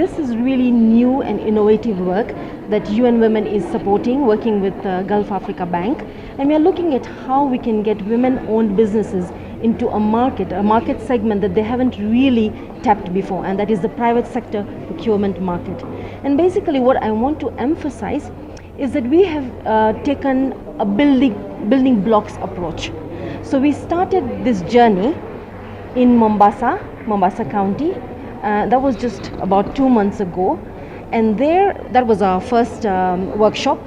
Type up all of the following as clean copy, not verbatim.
this is really new and innovative work that UN Women is supporting, working with Gulf Africa Bank. And we are looking at how we can get women-owned businesses into a market segment that they haven't really tapped before, and that is the private sector procurement market. And basically what I want to emphasize is that we have taken a building blocks approach. So we started this journey in Mombasa County. That was just about 2 months ago, and that was our first workshop.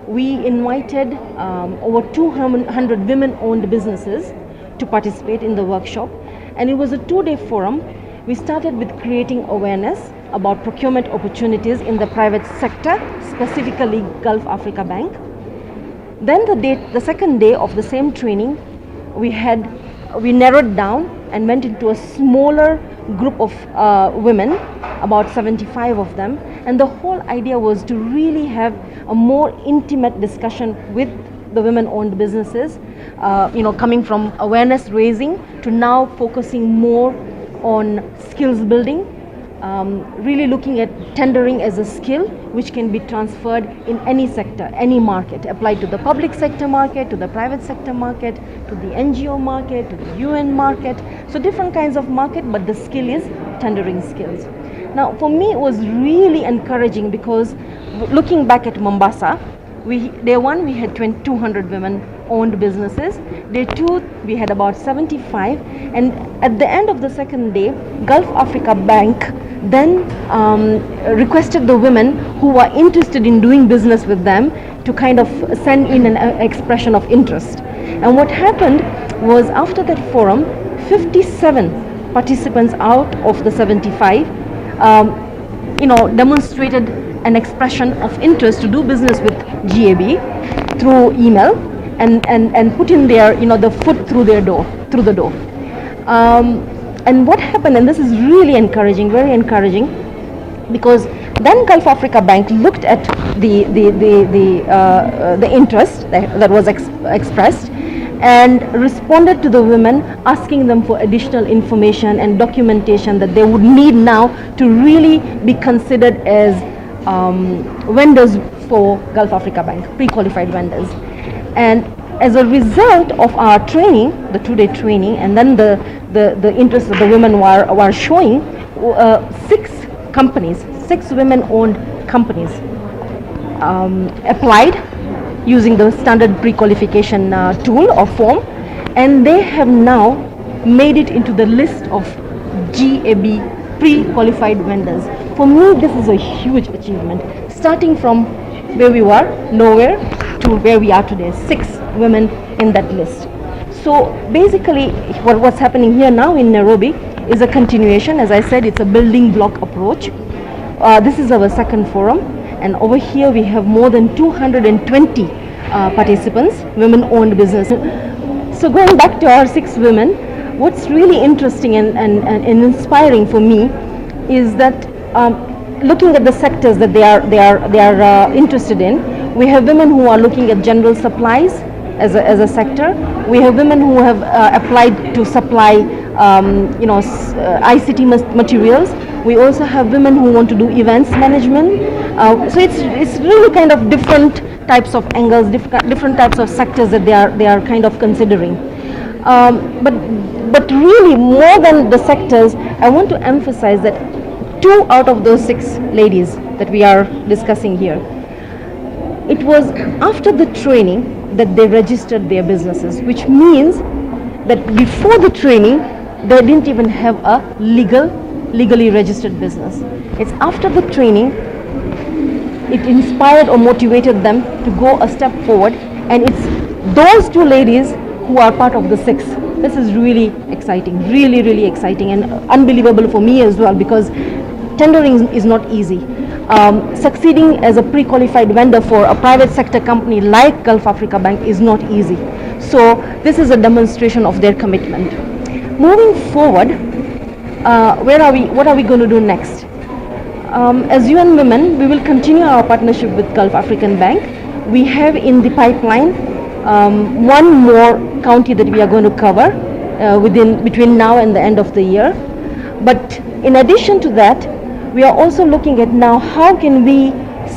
We invited over 200 women-owned businesses to participate in the workshop, and it was a 2-day forum. We started with creating awareness about procurement opportunities in the private sector, specifically Gulf Africa Bank. Then the second day of the same training, we narrowed down and went into a smaller group of women, about 75 of them, and the whole idea was to really have a more intimate discussion with the women-owned businesses, coming from awareness raising to now focusing more on skills building, really looking at tendering as a skill which can be transferred in any sector, any market, applied to the public sector market, to the private sector market, to the NGO market, to the UN market. So different kinds of market, but the skill is tendering skills. Now for me it was really encouraging because looking back at Mombasa, day one we had 200 women-owned businesses. Day two we had about 75, and at the end of the second day, Gulf Africa Bank then requested the women who were interested in doing business with them to kind of send in an expression of interest. And what happened was, after that forum, 57 participants out of the 75 demonstrated an expression of interest to do business with GAB through email and put in their the foot through the door. And what happened, and this is really encouraging, very encouraging, because then Gulf Africa Bank looked at the interest that was expressed and responded to the women, asking them for additional information and documentation that they would need now to really be considered as vendors for Gulf Africa Bank, pre-qualified vendors. And as a result of our training, the 2-day training, and then the interest that the women were showing, 6 women-owned companies applied using the standard pre-qualification tool or form, and they have now made it into the list of GAB pre-qualified vendors. For me, this is a huge achievement, starting from where we were, nowhere, to where we are today, 6 women in that list. So basically what's happening here now in Nairobi is a continuation. As I said, it's a building block approach. This is our second forum, and over here we have more than 220 participants, women-owned businesses. So going back to our 6 women, what's really interesting and inspiring for me is that looking at the sectors that they are interested in, we have women who are looking at general supplies as a sector. We have women who have applied to supply ICT materials. We also have women who want to do events management. So it's really kind of different types of angles, different types of sectors that they are kind of considering. But really, more than the sectors, I want to emphasize that 2 out of those 6 ladies that we are discussing here, it was after the training that they registered their businesses, which means that before the training they didn't even have a legally registered business. It's after the training it inspired or motivated them to go a step forward, and it's those 2 ladies who are part of the 6. This is really exciting, really exciting, and unbelievable for me as well, because tendering is not easy. Succeeding as a pre-qualified vendor for a private sector company like Gulf Africa Bank is not easy. So this is a demonstration of their commitment. Moving forward, what are we going to do next? As UN Women, we will continue our partnership with Gulf African Bank. We have in the pipeline one more county that we are going to cover between now and the end of the year. But in addition to that, We are also looking at now how can we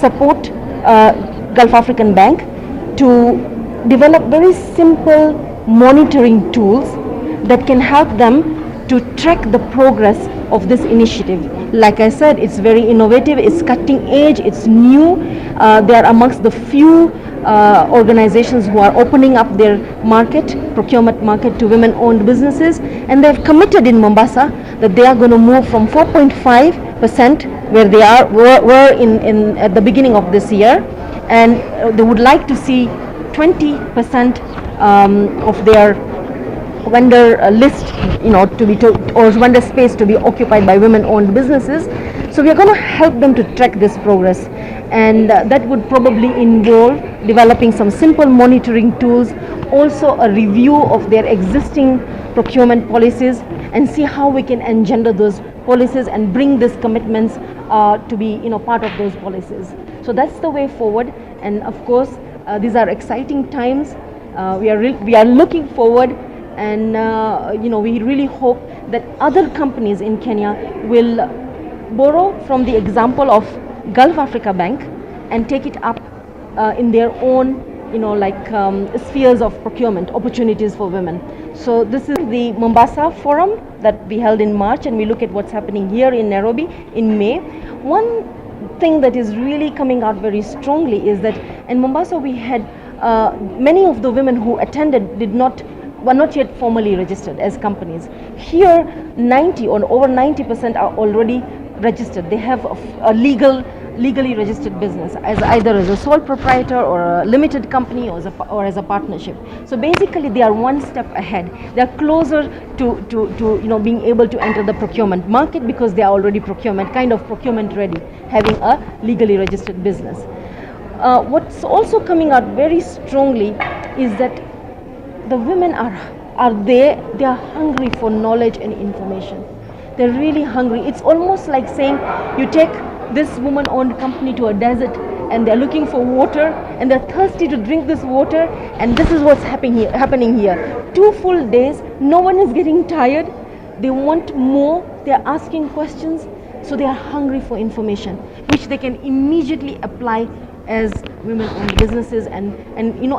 support Gulf African Bank to develop very simple monitoring tools that can help them to track the progress of this initiative. Like I said, it's very innovative, it's cutting edge, it's new. They are amongst the few organizations who are opening up their procurement market to women-owned businesses, and they've committed in Mombasa that they are going to move from 4.5% where they were in at the beginning of this year, and they would like to see 20% of their vendor list, or vendor space to be occupied by women-owned businesses. So we are going to help them to track this progress, and that would probably involve developing some simple monitoring tools, also a review of their existing procurement policies, and see how we can engender those policies and bring these commitments to be part of those policies. So that's the way forward, and of course these are exciting times. We are looking forward, and we really hope that other companies in Kenya will borrow from the example of Gulf Africa Bank and take it up in their own spheres of procurement opportunities for women. So this is the Mombasa forum that we held in March, and we look at what's happening here in Nairobi in May. One thing that is really coming out very strongly is that in Mombasa we had many of the women who attended were not yet formally registered as companies. Here 90 or over 90% are already registered. They have a legally registered business as either as a sole proprietor or a limited company or as a partnership. So basically they are one step ahead. They are closer to being able to enter the procurement market because they are already procurement ready, having a legally registered business. What's also coming out very strongly is that the women are there. They are hungry for knowledge and information. They're really hungry. It's almost like saying you take this woman-owned company to a desert and they're looking for water and they're thirsty to drink this water, and this is what's happening here. 2 full days, no one is getting tired. They want more. They're asking questions. So they are hungry for information, which they can immediately apply as women-owned businesses and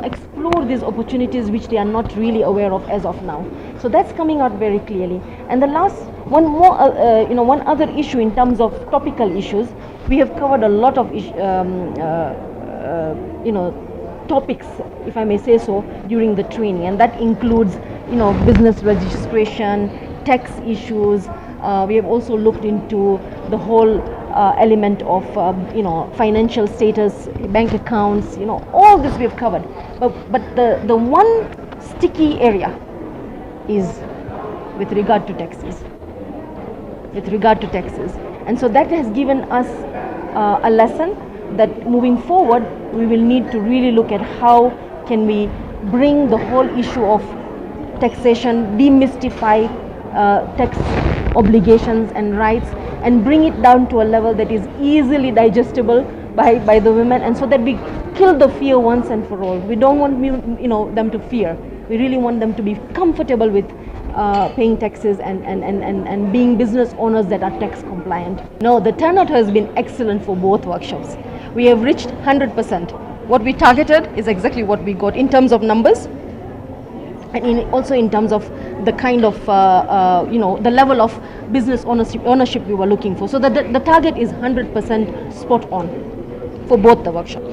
explore these opportunities which they are not really aware of as of now. So that's coming out very clearly. And the last one other issue in terms of topical issues, we have covered a lot of topics, if I may say so, during the training, and that includes business registration, tax issues. We have also looked into the whole element of financial status, bank accounts, all this we have covered. But the one sticky area is with regard to taxes. And so that has given us a lesson that moving forward we will need to really look at how can we bring the whole issue of taxation, demystify tax obligations and rights, and bring it down to a level that is easily digestible by the women, and so that we kill the fear once and for all. We don't want them to fear. We really want them to be comfortable with paying taxes and being business owners that are tax compliant. No, the turnout has been excellent for both workshops. We have reached 100%. What we targeted is exactly what we got in terms of numbers, and also in terms of the kind of the level of business ownership we were looking for. So the target is 100% spot on for both the workshops.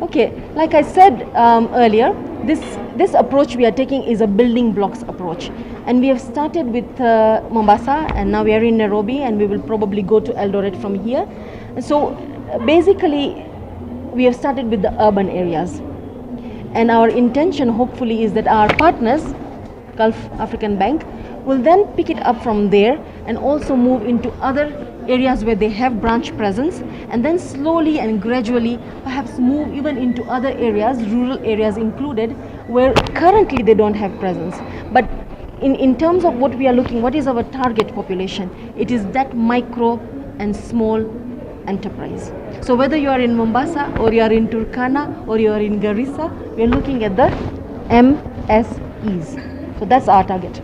Okay, like I said earlier, this approach we are taking is a building blocks approach, and we have started with Mombasa, and now we are in Nairobi, and we will probably go to Eldoret from here. And so basically we have started with the urban areas, and our intention hopefully is that our partners, Gulf African Bank, will then pick it up from there and also move into other areas where they have branch presence, and then slowly and gradually perhaps move even into other areas, rural areas included, where currently they don't have presence. But in terms of what we are looking, what is our target population? It is that micro and small enterprise. So whether you are in Mombasa or you are in Turkana or you are in Garissa, we are looking at the MSEs. So that's our target.